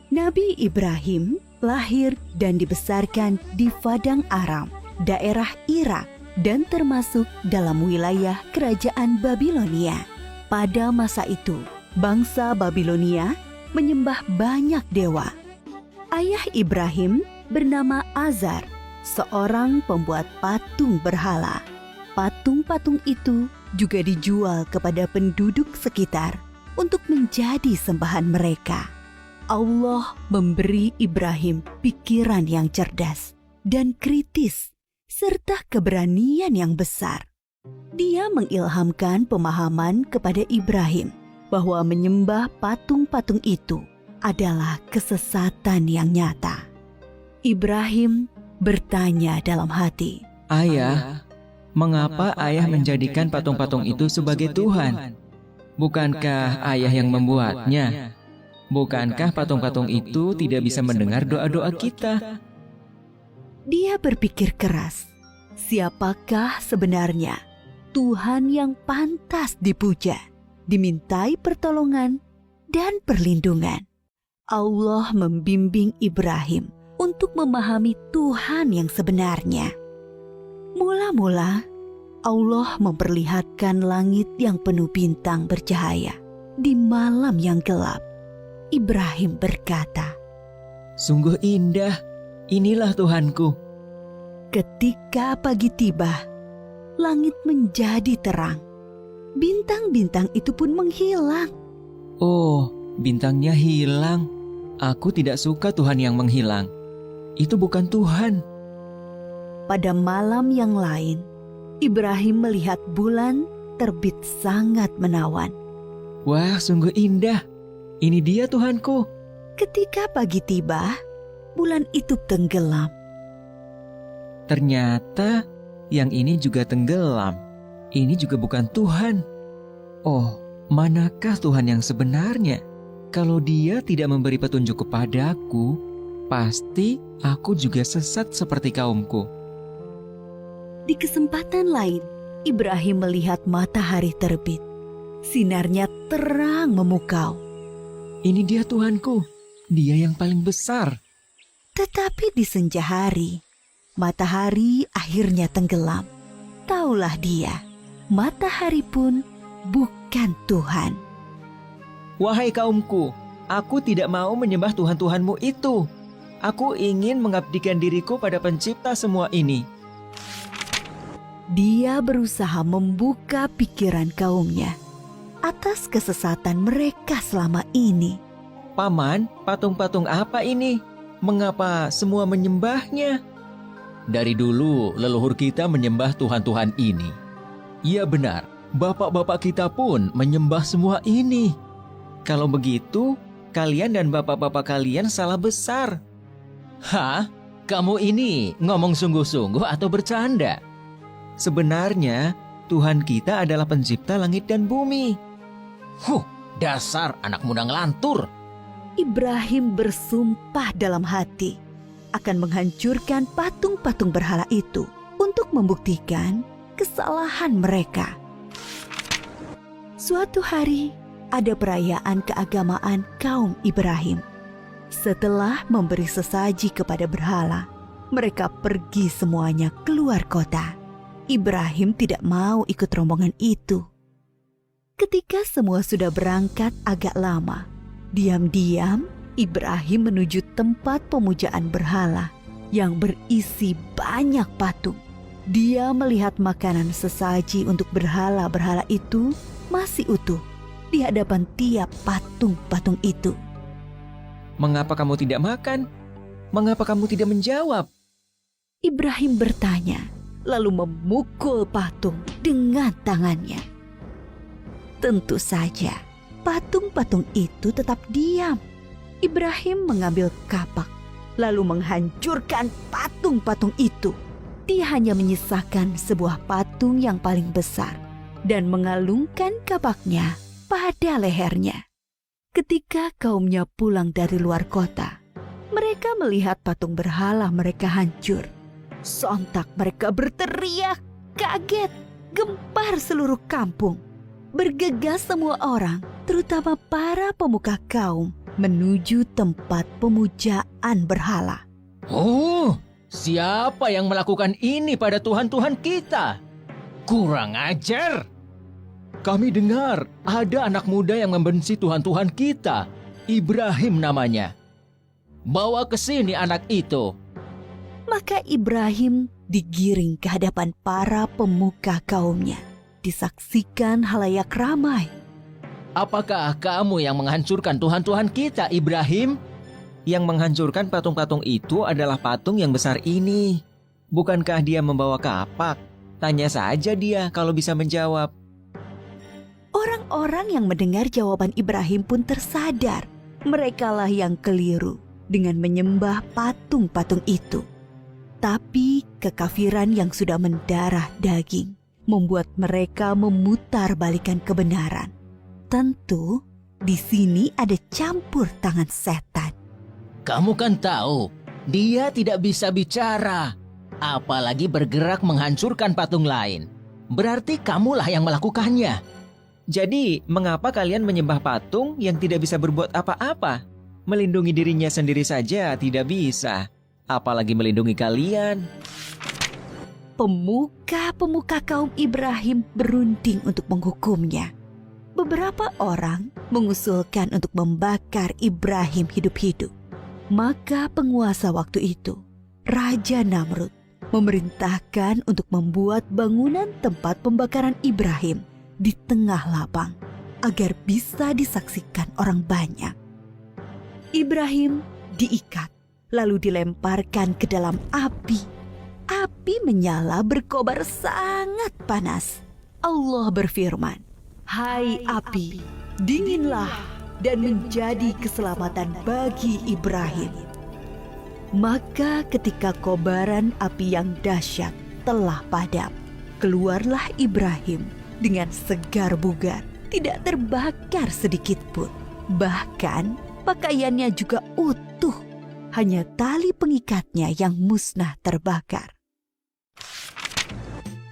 Nabi Ibrahim lahir dan dibesarkan di Padang Aram, daerah Irak, dan termasuk dalam wilayah kerajaan Babilonia. Pada masa itu, bangsa Babilonia menyembah banyak dewa. Ayah Ibrahim bernama Azar, seorang pembuat patung berhala. Patung-patung itu juga dijual kepada penduduk sekitar untuk menjadi sembahan mereka. Allah memberi Ibrahim pikiran yang cerdas dan kritis, serta keberanian yang besar. Dia mengilhamkan pemahaman kepada Ibrahim bahwa menyembah patung-patung itu adalah kesesatan yang nyata. Ibrahim bertanya dalam hati, Ayah, mengapa ayah menjadikan patung-patung itu sebagai Tuhan? Bukankah ayah yang membuatnya? Bukankah patung-patung itu tidak bisa mendengar doa-doa kita? Dia berpikir keras, siapakah sebenarnya Tuhan yang pantas dipuja, dimintai pertolongan dan perlindungan? Allah membimbing Ibrahim untuk memahami Tuhan yang sebenarnya. Mula-mula, Allah memperlihatkan langit yang penuh bintang bercahaya di malam yang gelap. Ibrahim berkata, Sungguh indah, inilah Tuhanku. ketika pagi tiba, langit menjadi terang. Bintang-bintang itu pun menghilang. Oh, bintangnya hilang. Aku tidak suka Tuhan yang menghilang. Itu bukan Tuhan. Pada malam yang lain, Ibrahim melihat bulan terbit sangat menawan. Wah, sungguh indah. Ini dia Tuhanku. Ketika pagi tiba, bulan itu tenggelam. Ternyata yang ini juga tenggelam. Ini juga bukan Tuhan. Oh, manakah Tuhan yang sebenarnya? Kalau Dia tidak memberi petunjuk kepadaku, pasti aku juga sesat seperti kaumku. Di kesempatan lain, Ibrahim melihat matahari terbit. Sinarnya terang memukau. Ini dia Tuhanku. Dia yang paling besar. Tetapi di senja hari, matahari akhirnya tenggelam. Taulah dia, matahari pun bukan Tuhan. Wahai kaumku, aku tidak mau menyembah Tuhan-Tuhanmu itu. Aku ingin mengabdikan diriku pada pencipta semua ini. Dia berusaha membuka pikiran kaumnya atas kesesatan mereka selama ini. Paman, patung-patung apa ini? Mengapa semua menyembahnya? Dari dulu leluhur kita menyembah Tuhan-Tuhan ini. Iya benar, bapak-bapak kita pun menyembah semua ini. Kalau begitu, kalian dan bapak-bapak kalian salah besar. Hah? Kamu ini ngomong sungguh-sungguh atau bercanda? Sebenarnya, Tuhan kita adalah pencipta langit dan bumi. Dasar anak muda ngelantur. Ibrahim bersumpah dalam hati akan menghancurkan patung-patung berhala itu untuk membuktikan kesalahan mereka. Suatu hari, ada perayaan keagamaan kaum Ibrahim. Setelah memberi sesaji kepada berhala, mereka pergi semuanya keluar kota. Ibrahim tidak mau ikut rombongan itu. Ketika semua sudah berangkat agak lama, diam-diam Ibrahim menuju tempat pemujaan berhala yang berisi banyak patung. Dia melihat makanan sesaji untuk berhala-berhala itu masih utuh di hadapan tiap patung-patung itu. Mengapa kamu tidak makan? Mengapa kamu tidak menjawab? Ibrahim bertanya, lalu memukul patung dengan tangannya. Tentu saja, patung-patung itu tetap diam. Ibrahim mengambil kapak, lalu menghancurkan patung-patung itu. Dia hanya menyisakan sebuah patung yang paling besar dan mengalungkan kapaknya pada lehernya. Ketika kaumnya pulang dari luar kota, mereka melihat patung berhala mereka hancur. Sontak mereka berteriak, kaget, gempar seluruh kampung. Bergegas semua orang, terutama para pemuka kaum, menuju tempat pemujaan berhala. Oh, siapa yang melakukan ini pada Tuhan-Tuhan kita? Kurang ajar! Kami dengar ada anak muda yang membenci Tuhan-Tuhan kita. Ibrahim namanya. Bawa ke sini anak itu. Maka Ibrahim digiring ke hadapan para pemuka kaumnya. Disaksikan halayak ramai. Apakah kamu yang menghancurkan Tuhan-Tuhan kita, Ibrahim? Yang menghancurkan patung-patung itu adalah patung yang besar ini. Bukankah dia membawa kapak? Tanya saja dia kalau bisa menjawab. Orang-orang yang mendengar jawaban Ibrahim pun tersadar. Merekalah yang keliru dengan menyembah patung-patung itu. Tapi kekafiran yang sudah mendarah daging membuat mereka memutarbalikkan kebenaran. Tentu di sini ada campur tangan setan. Kamu kan tahu, dia tidak bisa bicara, apalagi bergerak menghancurkan patung lain. Berarti kamulah yang melakukannya. Jadi, mengapa kalian menyembah patung yang tidak bisa berbuat apa-apa? Melindungi dirinya sendiri saja tidak bisa. Apalagi melindungi kalian. Pemuka-pemuka kaum Ibrahim berunding untuk menghukumnya. Beberapa orang mengusulkan untuk membakar Ibrahim hidup-hidup. Maka penguasa waktu itu, Raja Namrud, memerintahkan untuk membuat bangunan tempat pembakaran Ibrahim di tengah lapang agar bisa disaksikan orang banyak. Ibrahim diikat lalu dilemparkan ke dalam api. Api menyala berkobar sangat panas. Allah berfirman, "Hai api, dinginlah dan menjadi keselamatan bagi Ibrahim." Maka ketika kobaran api yang dahsyat telah padam, keluarlah Ibrahim dengan segar bugar, tidak terbakar sedikit pun. Bahkan pakaiannya juga utuh. Hanya tali pengikatnya yang musnah terbakar.